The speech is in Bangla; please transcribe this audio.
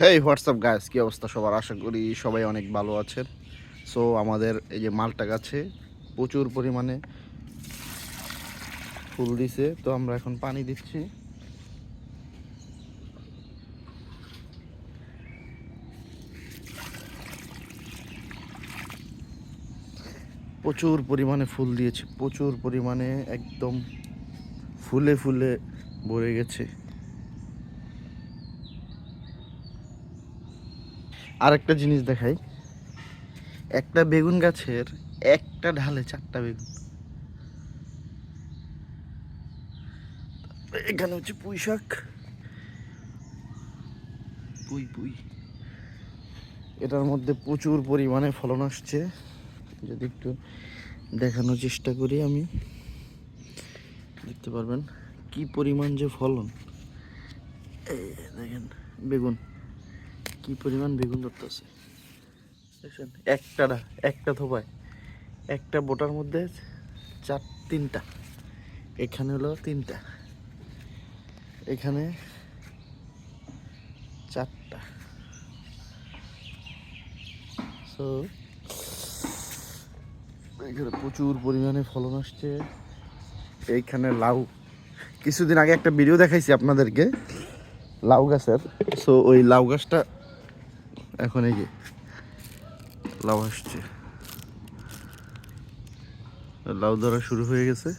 হেই হোয়াটসঅ্যাপ গাইস, কি অবস্থা সবার? আশা করি সবাই অনেক ভালো আছেন। সো আমাদের এই যে মালটা গাছে প্রচুর পরিমাণে ফুল দিছে, তো আমরা এখন পানি দিচ্ছি। প্রচুর পরিমাণে ফুল দিয়েছে, প্রচুর পরিমাণে, একদম ফুলে ফুলে ভরে গেছে। আরেকটা জিনিস দেখাই, একটা বেগুন গাছের একটা ঢালে 4টা বেগুন। এখানে হচ্ছে পুঁই শাক, পুঁই পুঁই এটার মধ্যে প্রচুর পরিমাণে ফলন আসছে। যদি একটু দেখানোর চেষ্টা করি আমি, দেখতে পারবেন কি পরিমাণ যে ফলন। এই দেখেন বেগুন, কি পরিমাণ বেগুন ধরতেছে দেখছেন? একটা থোপায় একটা বোটার মধ্যে তিনটা, এখানে হলো তিনটা, এখানে 4টা। সো এখানে প্রচুর পরিমাণে ফলন আসছে। এইখানে লাউ, কিছুদিন আগে একটা ভিডিও দেখাইছি আপনাদেরকে লাউ গাছের। সো ওই লাউ গাছটা এখন এই যে লাউ আসছে, লাউ ধরা শুরু হয়ে গেছে।